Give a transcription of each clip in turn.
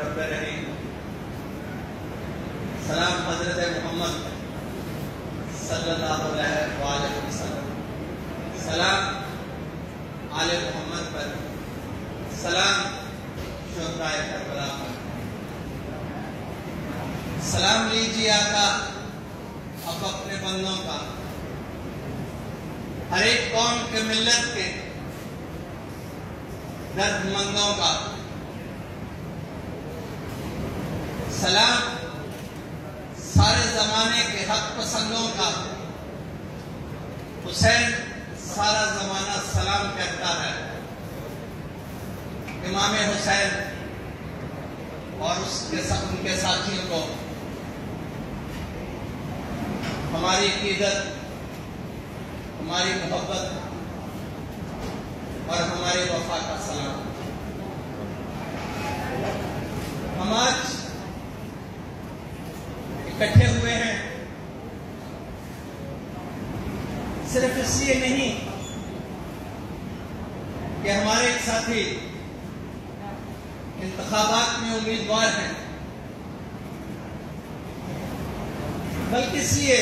رب رحیم. سلام حضرت محمد صلی اللہ علیہ وآلہ وسلم. سلام آل محمد پر. سلام شہداء کربلا پر. سلام لیجیے آقا اب اپنے بندوں کا، ہر ایک قوم کے ملت کے درد مندوں کا. سلام سارے زمانے کے حق پسندوں کا. حسین سارا زمانہ سلام کہتا ہے. امام حسین اور ان کے ساتھیوں کو ہماری عقیدت، ہماری محبت اور ہماری وفا کا سلام. ہم آج اکٹھے ہوئے ہیں صرف اس لیے نہیں کہ ہمارے ایک ساتھی انتخابات میں امیدوار ہیں، بلکہ اس لیے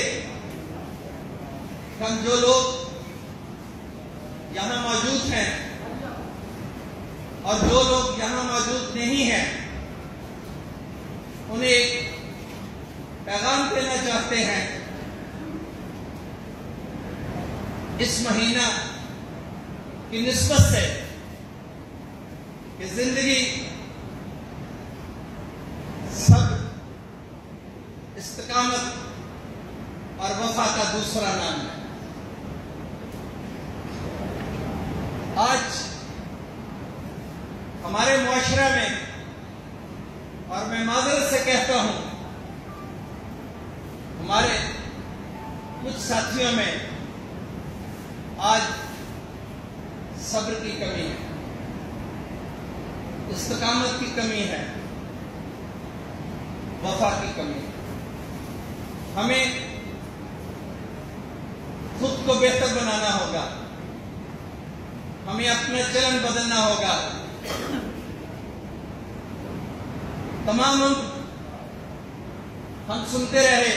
ہم جو لوگ یہاں موجود ہیں اور جو لوگ یہاں موجود نہیں ہیں انہیں ایک پیغام دینا چاہتے ہیں. اس مہینہ کی نسبت سے کہ زندگی صبر، استقامت اور وفا کا دوسرا نام ہے. آج ہمارے معاشرہ میں، اور میں معذرت سے کہتا ہوں ہمارے کچھ ساتھیوں میں آج صبر کی کمی ہے، استقامت کی کمی ہے، وفا کی کمی ہے. ہمیں خود کو بہتر بنانا ہوگا، ہمیں اپنا چلن بدلنا ہوگا. تمام ہم سنتے رہے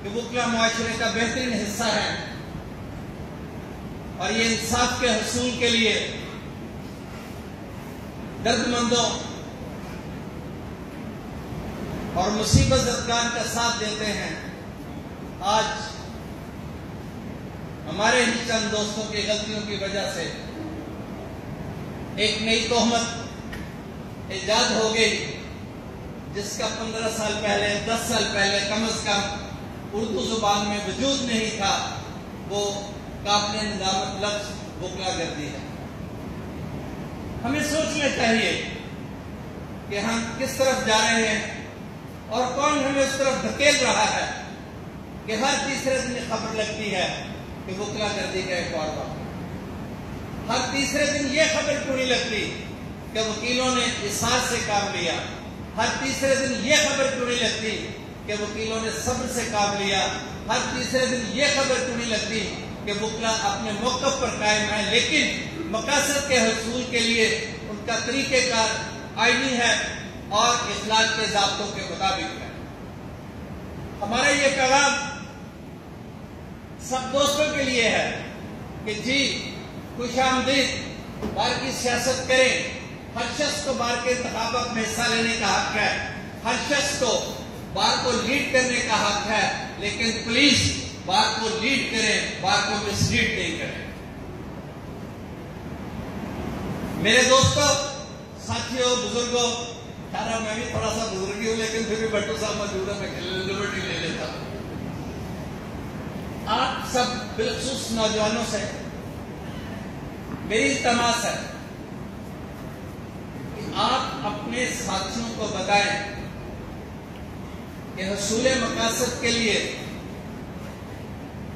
کہ وکلا معاشرے کا بہترین حصہ ہے اور یہ انصاف کے حصول کے لیے درد مندوں اور مصیبت زدگان کا ساتھ دیتے ہیں. آج ہمارے ہی چند دوستوں کی غلطیوں کی وجہ سے ایک نئی تہمت ایجاد ہو گئی جس کا 15 سال پہلے، 10 سال پہلے کم از کم اردو زبان میں وجود نہیں تھا. وہ قابل ندامت لفظ وکلا گردی ہے. ہمیں سوچنا چاہیے کہ ہم کس طرف جا رہے ہیں اور کون ہمیں اس طرف دھکیل رہا ہے کہ ہر تیسرے دن خبر لگتی ہے کہ وکلا گردی کا ایک اور واقعہ. ہر تیسرے دن یہ خبر کیوں نہیں لگتی کہ وکیلوں نے اصرار سے کام لیا. ہر تیسرے دن یہ خبر کیوں نہیں لگتی کہ وکیلوں نے صبر سے کام لیا. ہر تیسرے دن یہ خبر کیوں نہیں لگتی کہ وکلا اپنے موقف پر قائم ہے لیکن مقاصد کے حصول کے لیے ان کا طریقہ کار آئینی ہے اور اخلاق کے ضابطوں کے مطابق ہے. ہمارا یہ پیغام سب دوستوں کے لیے ہے کہ جی خوش آمدید، بار کی سیاست کریں. ہر شخص کو بار کے انتخابات میں حصہ لینے کا حق ہے، ہر شخص کو بار کو لیڈ کرنے کا حق ہے، لیکن پلیز بار کو لیڈ کریں، بار کو مس لیڈ نہیں کریں. میرے دوستوں، ساتھیوں، بزرگوں، میں بھی تھوڑا سا بزرگی ہوں لیکن پھر بھی بٹو صاحب موجود ہے، میں لبرٹی لے لیتا ہوں. آپ سب بالخصوص نوجوانوں سے میری التماس ہے کہ آپ اپنے ساتھیوں کو بتائیں کہ حصول مقاصد کے لیے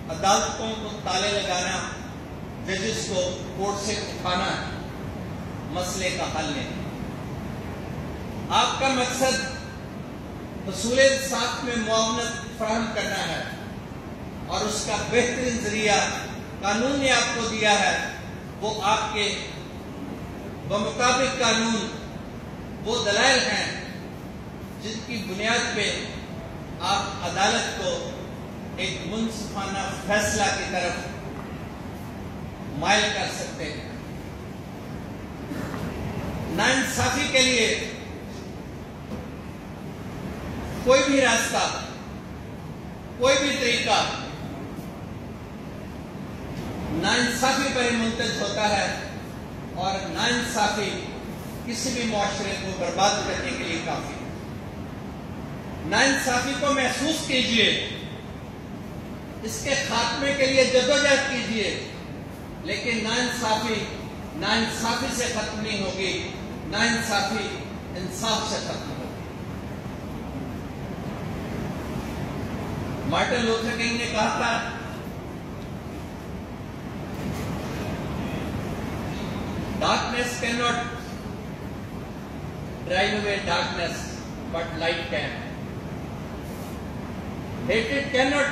عدالتوں کو تالے لگانا، ججز کو کورٹ سے اٹھانا مسئلے کا حل نہیں. آپ کا مقصد حصول انصاف میں معاونت فراہم کرنا ہے اور اس کا بہترین ذریعہ قانون نے آپ کو دیا ہے. وہ آپ کے بمطابق قانون وہ دلائل ہیں جن کی بنیاد پہ آپ عدالت کو ایک منصفانہ فیصلہ کی طرف مائل کر سکتے ہیں۔ ناانصافی کے لیے کوئی بھی راستہ، کوئی بھی طریقہ ناانصافی پر ہی منتج ہوتا ہے، اور ناانصافی کسی بھی معاشرے کو برباد کرنے کے لیے کافی ہے۔ ناانصافی کو محسوس کیجئے، اس کے خاتمے کے لیے جدوجہد کیجئے، لیکن ناانصافی سے ختم نہیں ہوگی، ناانصافی انصاف سے ختم ہوگی۔ مارٹن لوتھر کنگ نے کہا تھا darkness cannot drive away darkness, but light can. Hatred cannot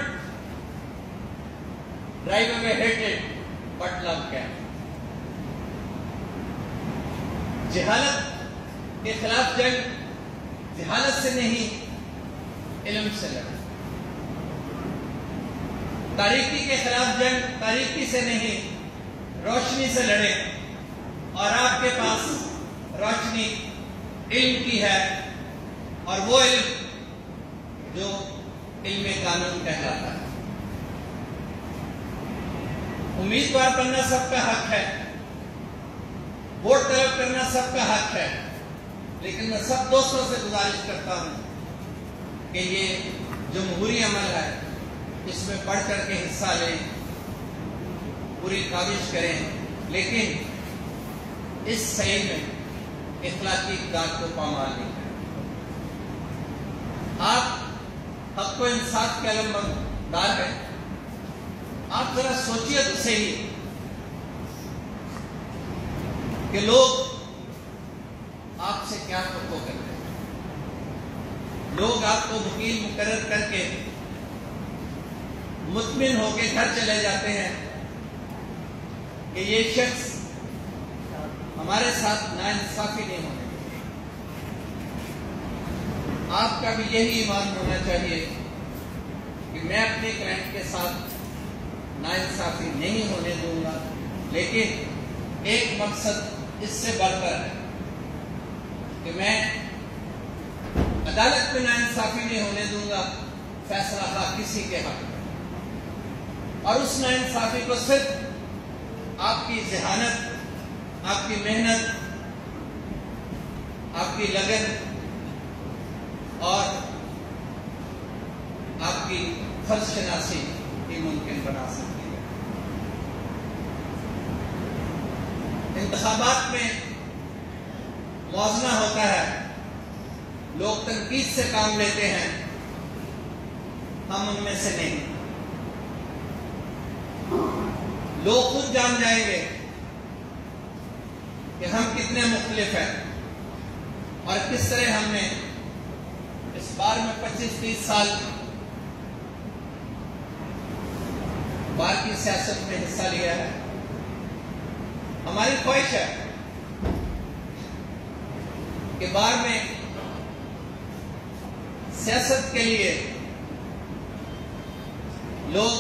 drive away hatred, but love can. جہالت کے خلاف جنگ جہالت سے نہیں، علم سے لڑیں۔ تاریکی کے خلاف جنگ تاریکی سے نہیں، روشنی سے لڑیں۔ اور آپ کے پاس روشنی علم کی ہے، اور وہ علم جو علم قانون کہلاتا ہے۔ امیدوار بننا سب کا حق ہے، ووٹ طلب کرنا سب کا حق ہے، لیکن میں سب دوستوں سے گزارش کرتا ہوں کہ یہ جمہوری عمل ہے، اس میں بڑھ کر کے حصہ لیں، پوری کاوش کریں، لیکن اس صحیح میں اخلاقی اقدار کو پامال نہیں کریں۔ آپ حق و انصاف کے علمبردار ہیں، آپ ذرا سوچئے تو صحیح کہ لوگ آپ سے کیا توقع کرتے ہیں۔ لوگ آپ کو وکیل مقرر کر کے مطمئن ہو کے گھر چلے جاتے ہیں کہ یہ شخص ہمارے ساتھ ناانصافی نہیں ہونے دے۔ آپ کا بھی یہی ایمان ہونا چاہیے کہ میں اپنے کلائنٹ کے ساتھ ناانصافی نہیں ہونے دوں گا، لیکن ایک مقصد اس سے بڑھ کر ہے کہ میں عدالت میں ناانصافی نہیں ہونے دوں گا، فیصلہ خواہ کسی کے حق میں، اور اس ناانصافی کو صرف آپ کی ذہانت، آپ کی محنت، آپ کی لگن اور آپ کی فرض شناسی ہی ممکن بنا سکتی ہے۔ انتخابات میں موازنہ ہوتا ہے، لوگ تنقید سے کام لیتے ہیں، ہم ان میں سے نہیں۔ لوگ خود جان جائیں گے کہ ہم کتنے مختلف ہیں، اور کس طرح ہم نے اس بار میں 25-30 سال بار کی سیاست میں حصہ لیا ہے۔ ہماری خواہش ہے کہ بار میں سیاست کے لیے لوگ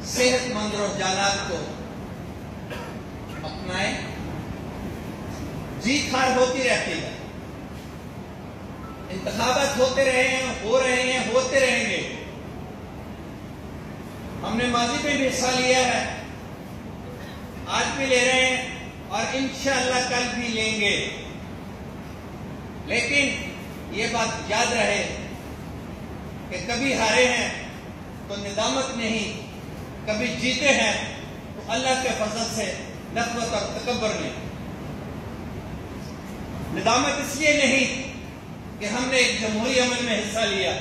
صحت مند رجحانات کو اپنائیں۔ جیت ہار ہوتی رہتی ہے، انتخابات ہوتے رہے ہیں، ہو رہے ہیں، ہوتے رہیں گے۔ ہم نے ماضی میں بھی حصہ لیا ہے، آج بھی لے رہے ہیں، اور انشاءاللہ کل بھی لیں گے۔ لیکن یہ بات یاد رہے کہ کبھی ہارے ہیں تو ندامت نہیں، کبھی جیتے ہیں تو اللہ کے فضل سے نخوت اور تکبر نہیں۔ ندامت اس لیے نہیں کہ ہم نے ایک جمہوری عمل میں حصہ لیا،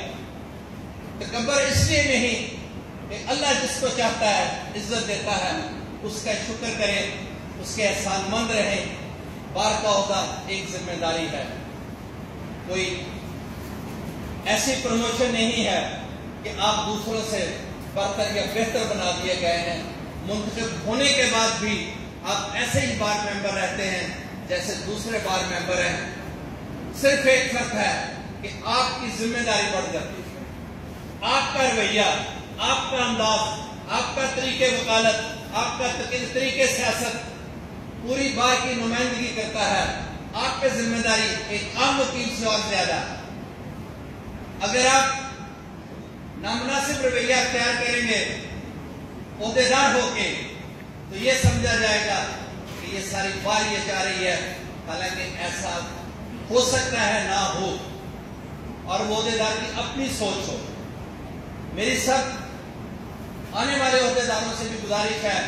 تکبر اس لیے نہیں کہ اللہ جس کو چاہتا ہے عزت دیتا ہے، اس کا شکر کریں، اس کے احسان مند رہیں۔ بار کا عہدہ ایک ذمہ داری ہے، کوئی ایسی پروموشن نہیں ہے کہ آپ دوسروں سے برتر یا بہتر بنا دیے گئے ہیں۔ منتخب ہونے کے بعد بھی آپ ایسے ہی بار ممبر رہتے ہیں جیسے دوسرے بار ممبر ہیں. صرف ایک فرق ہے کہ آپ کی ذمہ داری بڑھ جاتی ہے. آپ کا رویہ، آپ کا انداز، آپ کا طریقہ وکالت، آپ کا طریقہ سیاست پوری بار کی نمائندگی کرتا ہے. آپ کی ذمہ داری ایک عام وکیل سے اور زیادہ. اگر آپ نامناسب رویہ اختیار کریں گے عہدیدار ہو کے تو یہ سمجھا جائے گا کہ یہ ساری بار یہ چاہ رہی ہے، حالانکہ ایسا ہو سکتا ہے نہ ہو، اور وہ عہدیدار کی اپنی سوچ ہو. میری سب آنے والے عہدیداروں سے بھی گزارش ہے،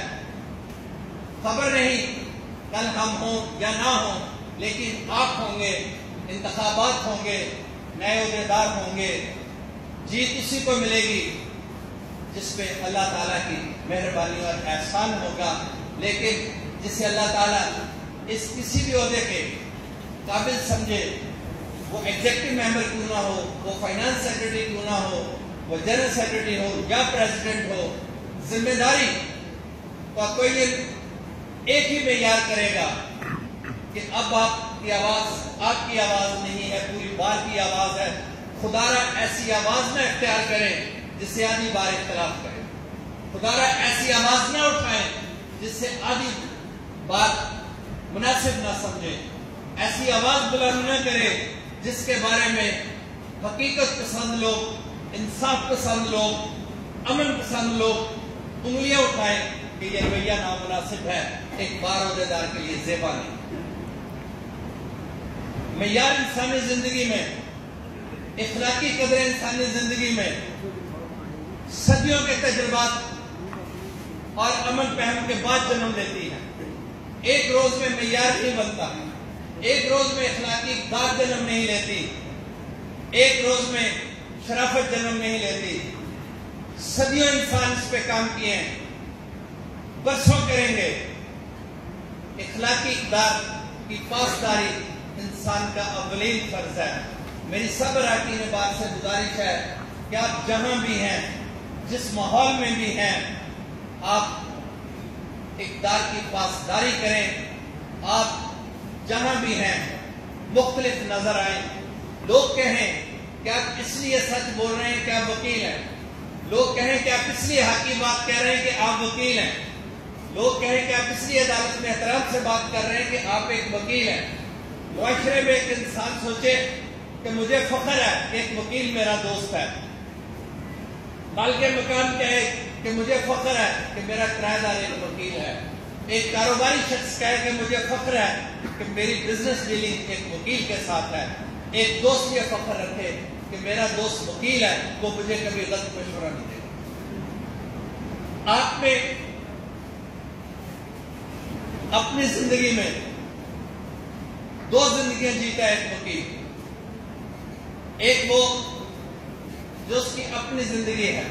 خبر نہیں کل ہم ہوں یا نہ ہوں، لیکن آپ ہوں گے، انتخابات ہوں گے، نئے عہدیدار ہوں گے، جیت اسی کو ملے گی جس پہ اللہ تعالیٰ کی مہربانی اور احسان ہوگا. لیکن جسے اللہ تعالیٰ اس کسی بھی عہدے کے قابل سمجھے، وہ ایگزیکٹو ممبر کیوں نہ ہو، وہ فائنانس سیکرٹری کیوں نہ ہو، وہ جنرل سیکرٹری ہو یا پریزیڈنٹ ہو، ذمہ داری کا کوئی ایک ہی معیار کرے گا کہ اب آپ کی آواز نہیں ہے، پوری بار کی آواز ہے. خدا را ایسی آواز نہ اختیار کریں جس سے آدھی بار اختلاف کریں. خدا را ایسی آواز نہ اٹھائیں جس سے آدھی بات مناسب نہ سمجھیں. ایسی آواز بلند نہ کریں جس کے بارے میں حقیقت پسند لوگ، انصاف پسند لوگ، امن پسند لوگ انگلیاں اٹھائیں کہ یہ رویہ نامناسب ہے، ایک بار عہدیدار کے لیے زیبا نہیں. معیار انسانی زندگی میں، اخلاقی قدریں انسانی زندگی میں صدیوں کے تجربات اور امن فہم کے بعد جنم لیتی ہے. ایک روز میں معیار نہیں بنتا، ایک روز میں اخلاقی اقدار جنم نہیں لیتی، ایک روز میں شرافت جنم نہیں لیتی. صدیوں انسان اس پہ کام کیے ہیں، برسوں کریں گے. اخلاقی اقدار کی پاسداری انسان کا اولین فرض ہے. میری سب اراکین بات سے گزارش ہے کہ آپ جہاں بھی ہیں، جس ماحول میں بھی ہیں، آپ اقدار کی پاسداری کریں. آپ جہاں بھی ہیں مختلف نظر آئیں. لوگ کہیں کہ آپ اس لیے سچ بول رہے ہیں کہ آپ وکیل ہیں. لوگ کہیں کہ آپ اس لیے حق کی بات کہہ رہے ہیں کہ آپ وکیل ہیں. لوگ کہیں کہ آپ اس لیے عدالت میں احترام سے بات کر رہے ہیں کہ آپ ایک وکیل ہیں. معاشرے میں ایک انسان سوچے کہ مجھے فخر ہے کہ ایک وکیل میرا دوست ہے. مالک مکان کہے کہ مجھے فخر ہے کہ میرا کرایہ دار ایک وکیل ہے. ایک کاروباری شخص کہے کہ مجھے فخر ہے کہ میری بزنس ڈیلنگ ایک وکیل کے ساتھ ہے. ایک دوست یہ فخر رکھے کہ میرا دوست وکیل ہے، وہ مجھے کبھی غلط مشورہ نہیں دے گا. آپ نے اپنی زندگی میں دو زندگیاں جیتا ہے ایک وکیل. ایک وہ جو اس کی اپنی زندگی ہے،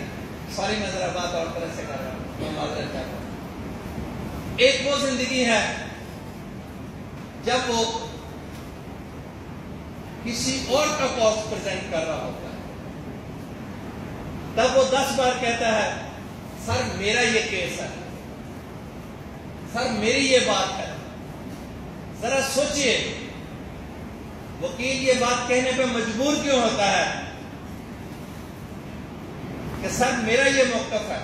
سوری میں ذرا بات اور طرح سے کر رہا ہوں، میں معذرت چاہتا ہوں. ایک وہ زندگی ہے جب وہ کسی اور کا کاز پریزنٹ کر رہا ہوتا ہے. تب وہ 10 بار کہتا ہے سر میرا یہ کیس ہے، سر میری یہ بات ہے. ذرا سوچئے وکیل یہ بات کہنے پہ مجبور کیوں ہوتا ہے کہ سر میرا یہ موقف ہے،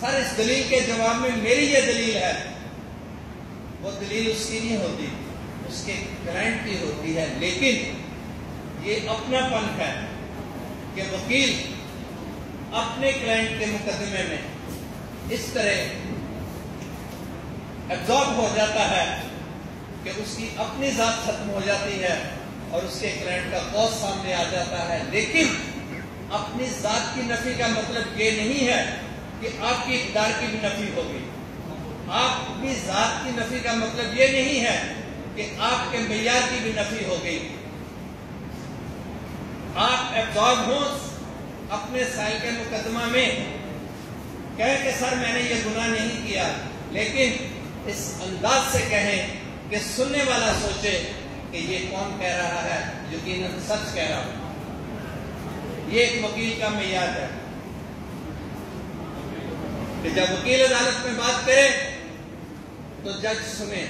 سر اس دلیل کے جواب میں میری یہ دلیل ہے. وہ دلیل اس کی نہیں ہوتی، اس کے کلائنٹ کی ہوتی ہے. لیکن یہ اپنا پن ہے کہ وکیل اپنے کلائنٹ کے مقدمے میں اس طرح ایبزارب ہو جاتا ہے کہ اس کی اپنی ذات ختم ہو جاتی ہے اور اس کے کلائنٹ کا کاز سامنے آ جاتا ہے. لیکن اپنی ذات کی نفی کا مطلب یہ نہیں ہے کہ آپ کی اقدار کی بھی نفی ہوگی. آپ کی ذات کی نفی کا مطلب یہ نہیں ہے کہ آپ کے معیار کی بھی نفی ہو گئی. آپ ایبزارب ہوں اپنے سائل کے مقدمہ میں، کہیں کہ سر میں نے یہ گناہ نہیں کیا، لیکن اس انداز سے کہیں کہ سننے والا سوچے کہ یہ کون کہہ رہا ہے، یقیناً سچ کہہ رہا ہوں. یہ ایک وکیل کا معیار ہے کہ جب وکیل عدالت میں بات کرے تو جج سنے،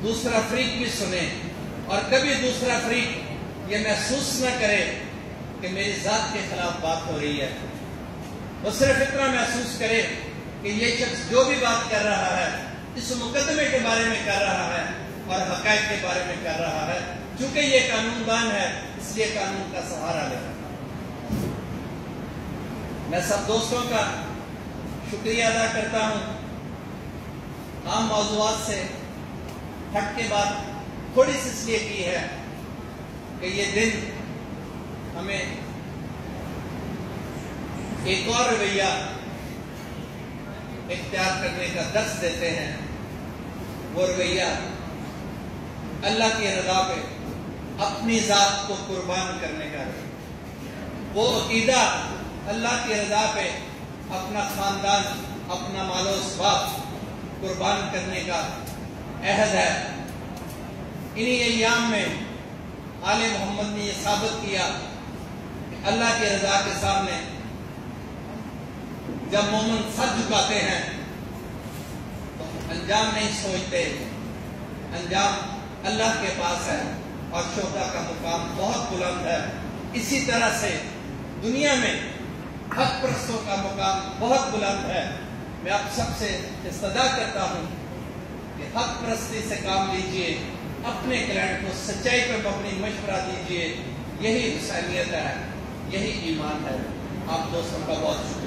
دوسرا فریق بھی سنے اور کبھی دوسرا فریق یہ محسوس نہ کرے کہ میری ذات کے خلاف بات ہو رہی ہے. وہ صرف اتنا محسوس کرے کہ یہ شخص جو بھی بات کر رہا ہے اس مقدمے کے بارے میں کر رہا ہے اور حقائق کے بارے میں کر رہا ہے. چونکہ یہ قانون دان ہے اس لیے قانون کا سہارا لے. میں سب دوستوں کا شکریہ ادا کرتا ہوں. عام موضوعات سے ہٹ کے بات تھوڑی سی اس لیے کی ہے کہ یہ دن ہمیں ایک اور رویہ اختیار کرنے کا درس دیتے ہیں. وہ رویہ اللہ کی رضا پہ اپنی ذات کو قربان کرنے کا ہے. وہ عقیدہ اللہ کی رضا پہ اپنا خاندان اپنا مال و اسباب قربان کرنے کا عہد ہے. انہی ایام میں آل محمد نے یہ ثابت کیا کہ اللہ کی رضا کے سامنے جب مومن سر جھکاتے ہیں تو انجام نہیں سوچتے. انجام اللہ کے پاس ہے اور شہداء کا مقام بہت بلند ہے. اسی طرح سے دنیا میں حق پرستوں کا مقام بہت بلند ہے. میں آپ سب سے استدعا کرتا ہوں کہ حق پرستی سے کام لیجئے, اپنے کلائنٹ کو سچائی پر مبنی مشورہ دیجئے. یہی حسینیت ہے, یہی ایمان ہے. آپ دوستوں کا بہت شکریہ.